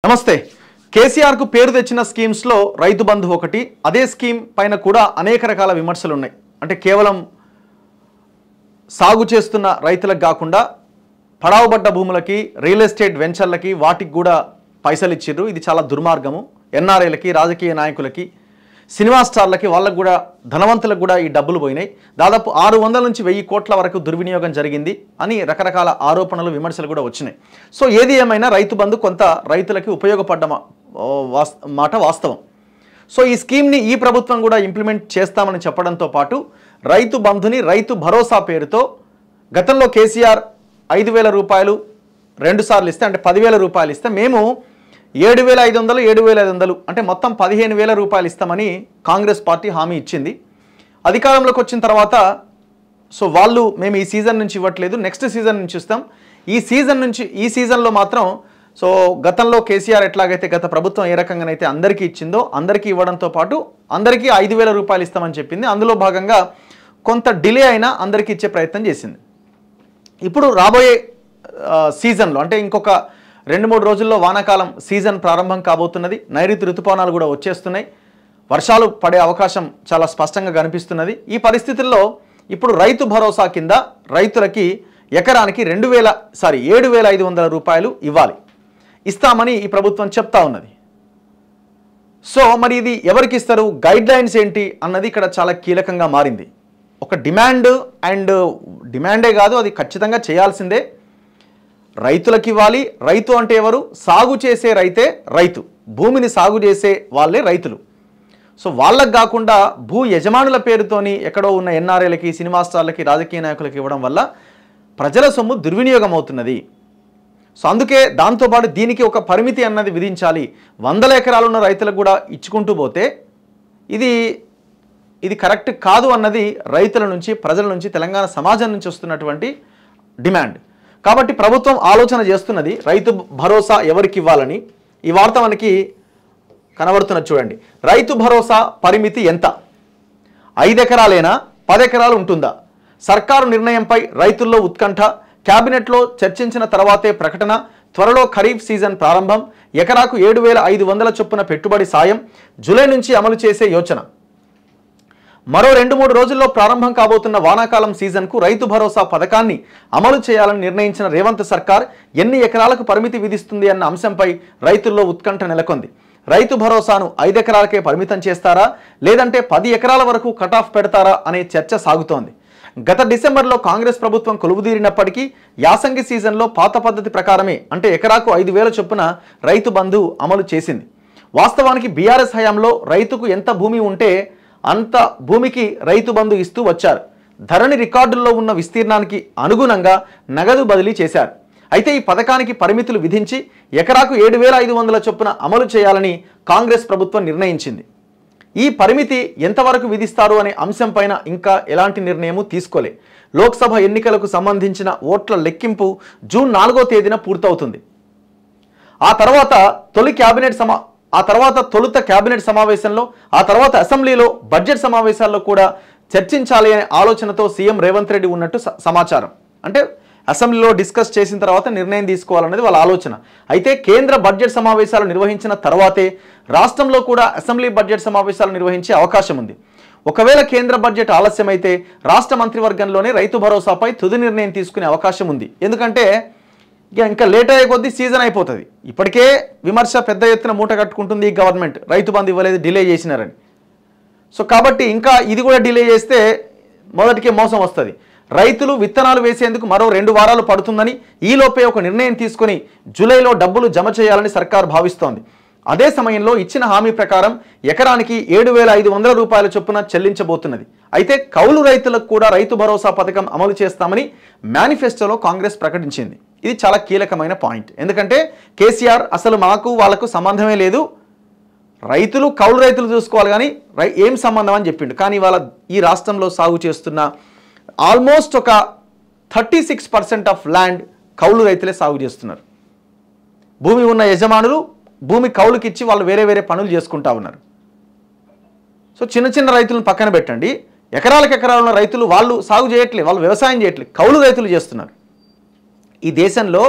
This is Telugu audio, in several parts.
నమస్తే కేసీఆర్ కు పేరు తెచ్చిన స్కీమ్స్ లో రైతు బంధు ఒకటి అదే స్కీమ్ పైన కూడా అనేక రకాల విమర్శలు ఉన్నాయి అంటే కేవలం సాగు చేస్తున్న రైతులకు కాకుండా పడావబడ్డ భూములకి రియల్ ఎస్టేట్ వెంచర్లకి వాటికి కూడా పైసలు ఇచ్చిర్రు ఇది చాలా దుర్మార్గము ఎన్ఆర్ఐలకి రాజకీయ నాయకులకి సినిమా స్టార్లకి వాళ్ళకు కూడా ధనవంతులకు కూడా ఈ డబ్బులు పోయినాయి దాదాపు 600 నుంచి 1000 కోట్ల వరకు దుర్వినియోగం జరిగింది అని రకరకాల ఆరోపణలు విమర్శలు కూడా వచ్చినాయి సో ఏది ఏమైనా రైతు బంధు కొంత రైతులకి ఉపయోగపడ్డ మాట వాస్తవం సో ఈ స్కీమ్ని ఈ ప్రభుత్వం కూడా ఇంప్లిమెంట్ చేస్తామని చెప్పడంతో పాటు రైతు బంధుని రైతు భరోసా పేరుతో గతంలో కేసీఆర్ 5,000 రూపాయలు 2 సార్లు ఇస్తే అంటే 10,000 రూపాయలు ఇస్తే మేము 7,500 అంటే మొత్తం 15,000 రూపాయలు ఇస్తామని కాంగ్రెస్ పార్టీ హామీ ఇచ్చింది అధికారంలోకి వచ్చిన తర్వాత సో వాళ్ళు మేము ఈ సీజన్ నుంచి ఇవ్వట్లేదు నెక్స్ట్ సీజన్ నుంచి ఇస్తాం ఈ సీజన్లో మాత్రం సో గతంలో కేసీఆర్ ఎట్లాగైతే గత ప్రభుత్వం ఏ రకంగానైతే అందరికీ ఇచ్చిందో అందరికీ ఇవ్వడంతో పాటు అందరికీ 5,000 రూపాయలు ఇస్తామని చెప్పింది అందులో భాగంగా కొంత డిలే అయినా అందరికీ ఇచ్చే ప్రయత్నం చేసింది ఇప్పుడు రాబోయే సీజన్లో అంటే ఇంకొక 2-3 రోజుల్లో వానాకాలం సీజన్ ప్రారంభం కాబోతున్నది నైరుతి ఋతుపవనాలు కూడా వచ్చేస్తున్నాయి వర్షాలు పడే అవకాశం చాలా స్పష్టంగా కనిపిస్తున్నది ఈ పరిస్థితుల్లో ఇప్పుడు రైతు భరోసా కింద రైతులకి ఎకరానికి 7,500 రూపాయలు ఇస్తామని ఈ ప్రభుత్వం చెప్తా ఉన్నది సో మరి ఇది ఎవరికి ఇస్తారు గైడ్ లైన్స్ ఏంటి అన్నది ఇక్కడ చాలా కీలకంగా మారింది ఒక డిమాండే కాదు అది ఖచ్చితంగా చేయాల్సిందే రైతులకు ఇవ్వాలి రైతు అంటే ఎవరు సాగు చేసే రైతే రైతు భూమిని సాగు చేసే వాళ్ళే రైతులు సో వాళ్ళకు కాకుండా భూ యజమానుల పేరుతోని ఎక్కడో ఉన్న ఎన్ఆర్ఐలకి సినిమా స్టార్లకి రాజకీయ నాయకులకి ఇవ్వడం వల్ల ప్రజల సొమ్ము దుర్వినియోగం అవుతున్నది సో అందుకే దాంతోపాటు దీనికి ఒక పరిమితి అన్నది విధించాలి 100 ఎకరాలు ఉన్న రైతులకు కూడా ఇచ్చుకుంటూ పోతే ఇది కరెక్ట్ కాదు అన్నది రైతుల నుంచి ప్రజల నుంచి తెలంగాణ సమాజం నుంచి వస్తున్నటువంటి డిమాండ్ కాబట్టి ప్రభుత్వం ఆలోచన చేస్తున్నది రైతు భరోసా ఎవరికి ఇవ్వాలని ఈ వార్త మనకి కనబడుతున్నది చూడండి రైతు భరోసా పరిమితి ఎంత 5 ఎకరాలేనా 10 ఎకరాలు ఉంటుందా సర్కారు నిర్ణయంపై రైతుల్లో ఉత్కంఠ క్యాబినెట్లో చర్చించిన తర్వాతే ప్రకటన త్వరలో ఖరీఫ్ సీజన్ ప్రారంభం ఎకరాకు 7,500 చొప్పున పెట్టుబడి సాయం జూలై నుంచి అమలు చేసే యోచన మరో 2-3 రోజుల్లో ప్రారంభం కాబోతున్న వానాకాలం సీజన్కు రైతు భరోసా పథకాన్ని అమలు చేయాలని నిర్ణయించిన రేవంత్ సర్కార్ ఎన్ని ఎకరాలకు పరిమితి విధిస్తుంది అన్న అంశంపై రైతుల్లో ఉత్కంఠ నెలకొంది రైతు భరోసాను 5 ఎకరాలకే పరిమితం చేస్తారా లేదంటే 10 ఎకరాల వరకు కటాఫ్ పెడతారా అనే చర్చ సాగుతోంది గత డిసెంబర్లో కాంగ్రెస్ ప్రభుత్వం కొలువుదీరినప్పటికీ యాసంగి సీజన్లో పాత పద్ధతి ప్రకారమే అంటే ఎకరాకు 5,000 చొప్పున రైతు బంధు అమలు చేసింది వాస్తవానికి బీఆర్ఎస్ హయాంలో రైతుకు ఎంత భూమి ఉంటే అంత భూమికి రైతు బంధు ఇస్తూ వచ్చారు ధరణి రికార్డుల్లో ఉన్న విస్తీర్ణానికి అనుగుణంగా నగదు బదిలీ చేశారు అయితే ఈ పథకానికి పరిమితులు విధించి ఎకరాకు 7,500 చొప్పున అమలు చేయాలని కాంగ్రెస్ ప్రభుత్వం నిర్ణయించింది ఈ పరిమితి ఎంతవరకు విధిస్తారు అనే అంశంపైన ఇంకా ఎలాంటి నిర్ణయము తీసుకోలే లోక్సభ ఎన్నికలకు సంబంధించిన ఓట్ల లెక్కింపు జూన్ 4వ తేదీన పూర్తవుతుంది ఆ తర్వాత తొలుత క్యాబినెట్ సమావేశంలో ఆ తర్వాత అసెంబ్లీలో బడ్జెట్ సమావేశాల్లో కూడా చర్చించాలి అనే ఆలోచనతో సీఎం రేవంత్ రెడ్డి ఉన్నట్టు సమాచారం అంటే అసెంబ్లీలో డిస్కస్ చేసిన తర్వాత నిర్ణయం తీసుకోవాలనేది వాళ్ళ ఆలోచన అయితే కేంద్ర బడ్జెట్ సమావేశాలు నిర్వహించిన తర్వాతే రాష్ట్రంలో కూడా అసెంబ్లీ బడ్జెట్ సమావేశాలు నిర్వహించే అవకాశం ఉంది ఒకవేళ కేంద్ర బడ్జెట్ ఆలస్యమైతే రాష్ట్ర మంత్రివర్గంలోనే రైతు భరోసాపై తుది నిర్ణయం తీసుకునే అవకాశం ఉంది ఎందుకంటే ఇంకా లేట్ అయ్యే కొద్దీ సీజన్ అయిపోతుంది ఇప్పటికే విమర్శ పెద్ద ఎత్తున మూట కట్టుకుంటుంది ఈ గవర్నమెంట్ రైతు బంధు ఇవ్వలేదు డిలే చేసినారని సో కాబట్టి ఇంకా ఇది కూడా డిలే చేస్తే మొదటికే మోసం వస్తుంది రైతులు విత్తనాలు వేసేందుకు మరో 2 వారాలు పడుతుందని ఈలోపే ఒక నిర్ణయం తీసుకుని జూలైలో డబ్బులు జమ చేయాలని సర్కార్ భావిస్తోంది అదే సమయంలో ఇచ్చిన హామీ ప్రకారం ఎకరానికి 7,500 రూపాయల చొప్పున చెల్లించబోతున్నది అయితే కౌలు రైతులకు కూడా రైతు భరోసా పథకం అమలు చేస్తామని మేనిఫెస్టోలో కాంగ్రెస్ ప్రకటించింది ఇది చాలా కీలకమైన పాయింట్ ఎందుకంటే కేసీఆర్ అసలు మాకు వాళ్ళకు సంబంధమే లేదు కౌలు రైతులు చూసుకోవాలి కానీ ఏం సంబంధం అని చెప్పిండు కానీ వాళ్ళ ఈ రాష్ట్రంలో సాగు చేస్తున్న ఆల్మోస్ట్ ఒక 36% ఆఫ్ ల్యాండ్ కౌలు రైతులే సాగు చేస్తున్నారు భూమి ఉన్న యజమానులు భూమి కౌలుకిచ్చి వాళ్ళు వేరే పనులు చేసుకుంటా ఉన్నారు సో చిన్న రైతులను పక్కన పెట్టండి ఎకరాలు ఉన్న రైతులు వాళ్ళు సాగు చేయట్లేదు వాళ్ళు వ్యవసాయం చేయట్లేదు కౌలు రైతులు చేస్తున్నారు ఈ దేశంలో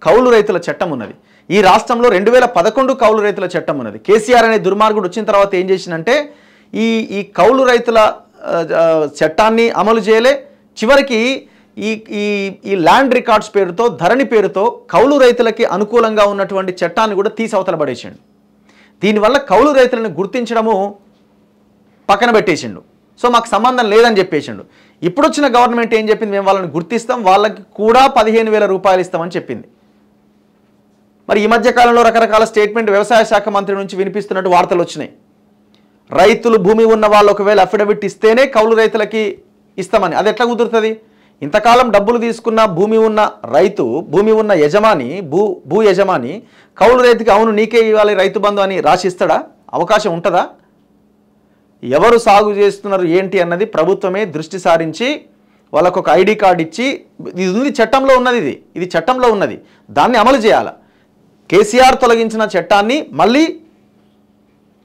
కౌలు రైతుల చట్టం ఉన్నది ఈ రాష్ట్రంలో 2011 కౌలు రైతుల చట్టం ఉన్నది. కేసీఆర్ అనే దుర్మార్గుడు వచ్చిన తర్వాత ఏం చేసిందంటే ఈ కౌలు రైతుల చట్టాన్ని అమలు చేయలే. చివరికి ఈ ల్యాండ్ రికార్డ్స్ పేరుతో, ధరణి పేరుతో కౌలు రైతులకి అనుకూలంగా ఉన్నటువంటి చట్టాన్ని కూడా తీసి అవతల పడేసిండు. దీనివల్ల కౌలు రైతులను గుర్తించడము పక్కన పెట్టేసిండు. సో మాకు సంబంధం లేదని చెప్పేసిండు. ఇప్పుడు వచ్చిన గవర్నమెంట్ ఏం చెప్పింది, మేము వాళ్ళని గుర్తిస్తాం, వాళ్ళకి కూడా 15,000 రూపాయలు ఇస్తామని చెప్పింది. మరి ఈ మధ్య కాలంలో రకరకాల స్టేట్మెంట్ వ్యవసాయ శాఖ మంత్రి నుంచి వినిపిస్తున్నట్టు వార్తలు వచ్చినాయి. రైతులు భూమి ఉన్న వాళ్ళు ఒకవేళ అఫిడవిట్ ఇస్తేనే కౌలు రైతులకి ఇస్తామని. అది ఎట్లా కుదురుతుంది? ఇంతకాలం డబ్బులు తీసుకున్న భూమి ఉన్న రైతు, భూమి ఉన్న యజమాని, భూ యజమాని కౌలు రైతుకి అవును నీకే ఇవ్వాలి రైతు బంధు అని రాసిస్తాడా? అవకాశం ఉంటుందా? ఎవరు సాగు చేస్తున్నారు ఏంటి అన్నది ప్రభుత్వమే దృష్టి సారించి వాళ్ళకు ఒక ఐడి కార్డు ఇచ్చి, ఇది ఉంది చట్టంలో ఉన్నది, ఇది చట్టంలో ఉన్నది, దాన్ని అమలు చేయాలి. కేసీఆర్ తొలగించిన చట్టాన్ని మళ్ళీ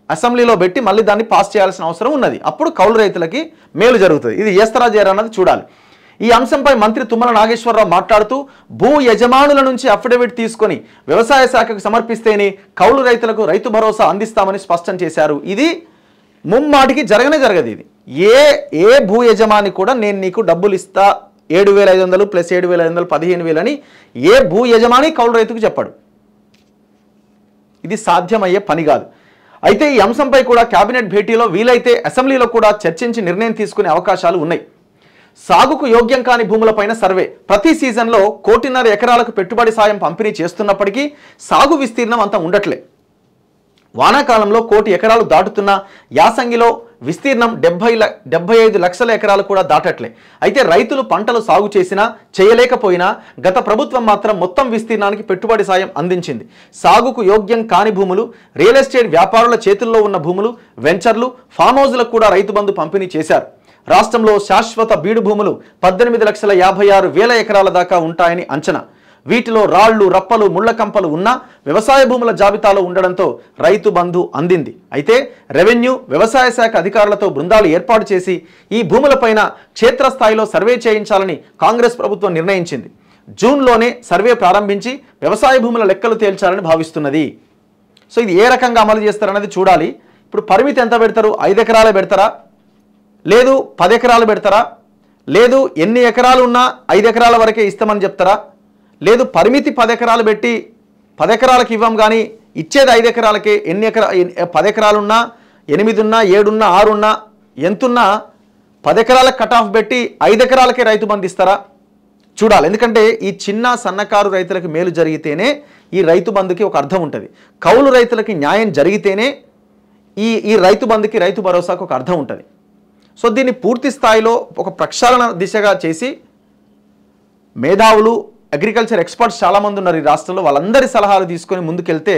అసెంబ్లీలో పెట్టి మళ్ళీ దాన్ని పాస్ చేయాల్సిన అవసరం ఉన్నది. అప్పుడు కౌలు రైతులకి మేలు జరుగుతుంది. ఇది చేస్తారా చేయరా అన్నది చూడాలి. ఈ అంశంపై మంత్రి తుమ్మల నాగేశ్వరరావు మాట్లాడుతూ భూ యజమానుల నుంచి అఫిడవిట్ తీసుకొని వ్యవసాయ శాఖకు సమర్పిస్తేనే కౌలు రైతులకు రైతు భరోసా అందిస్తామని స్పష్టం చేశారు. ఇది ముమ్మాటికి జరగదు. ఇది ఏ భూ యజమాని కూడా నేను నీకు డబ్బులు ఇస్తా 7,500 ప్లస్ 7,500 15,000 అని ఏ భూ యజమాని కౌలు రైతుకు చెప్పాడు. ఇది సాధ్యమయ్యే పని కాదు. అయితే ఈ అంశంపై కూడా కేబినెట్ భేటీలో వీలైతే అసెంబ్లీలో కూడా చర్చించి నిర్ణయం తీసుకునే అవకాశాలు ఉన్నాయి. సాగుకు యోగ్యం కాని భూములపైన సర్వే. ప్రతి సీజన్లో 1.5 కోటి ఎకరాలకు పెట్టుబడి సాయం పంపిణీ చేస్తున్నప్పటికీ సాగు విస్తీర్ణం అంత ఉండట్లే. వానాకాలంలో 1 కోటి ఎకరాలు దాటుతున్న యాసంగిలో విస్తీర్ణం 75 లక్షల ఎకరాలు కూడా దాటట్లే. అయితే రైతులు పంటలు సాగు చేసినా చేయలేకపోయినా గత ప్రభుత్వం మాత్రం మొత్తం విస్తీర్ణానికి పెట్టుబడి సాయం అందించింది. సాగుకు యోగ్యం కాని భూములు, రియల్ ఎస్టేట్ వ్యాపారుల చేతుల్లో ఉన్న భూములు, వెంచర్లు, ఫామ్ హౌజ్లకు కూడా రైతు బంధు పంపిణీ చేశారు. రాష్ట్రంలో శాశ్వత బీడు భూములు 18,56,000 ఎకరాల దాకా ఉంటాయని అంచనా. వీటిలో రాళ్లు, రప్పలు, ముళ్ల కంపలు ఉన్న వ్యవసాయ భూముల జాబితాలో ఉండడంతో రైతు బంధు అందింది. అయితే రెవెన్యూ, వ్యవసాయ శాఖ అధికారులతో బృందాలు ఏర్పాటు చేసి ఈ భూములపైన క్షేత్రస్థాయిలో సర్వే చేయించాలని కాంగ్రెస్ ప్రభుత్వం నిర్ణయించింది. జూన్లోనే సర్వే ప్రారంభించి వ్యవసాయ భూముల లెక్కలు తేల్చాలని భావిస్తున్నది. సో ఇది ఏ రకంగా అమలు చేస్తారన్నది చూడాలి. ఇప్పుడు పరిమితి ఎంత పెడతారు? 5 ఎకరాలే పెడతారా, లేదు 10 ఎకరాలు పెడతారా, లేదు ఎన్ని ఎకరాలు ఉన్నా 5 ఎకరాల వరకే ఇస్తామని చెప్తారా, లేదు పరిమితి 10 ఎకరాలు పెట్టి 10 ఎకరాలకు ఇవ్వం కానీ ఇచ్చేది 5 ఎకరాలకే, 10 ఎకరాలున్నా 8 ఉన్నా 7 ఉన్నా 6 ఉన్నా ఎంతున్నా 10 ఎకరాలకు కట్ ఆఫ్ పెట్టి 5 ఎకరాలకే రైతు బంధు ఇస్తారా చూడాలి. ఎందుకంటే ఈ చిన్న సన్నకారు రైతులకు మేలు జరిగితేనే ఈ రైతు బంధుకి ఒక అర్థం ఉంటుంది. కౌలు రైతులకి న్యాయం జరిగితేనే ఈ రైతు బంధుకి, రైతు భరోసాకు ఒక అర్థం ఉంటుంది. సో దీన్ని పూర్తి స్థాయిలో ఒక ప్రక్షాళన దిశగా చేసి మేధావులు, అగ్రికల్చర్ ఎక్స్పర్ట్స్ చాలామంది ఉన్నారు ఈ రాష్ట్రంలో, వాళ్ళందరి సలహాలు తీసుకొని ముందుకెళ్తే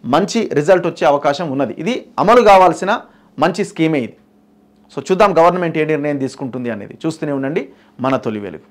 మంచి రిజల్ట్ వచ్చే అవకాశం ఉన్నది. ఇది అమలు కావాల్సిన మంచి స్కీమే ఇది. సో చూద్దాం గవర్నమెంట్ ఏ నిర్ణయం తీసుకుంటుంది అనేది. చూస్తూనే ఉండండి మన తొలి వెలుగు.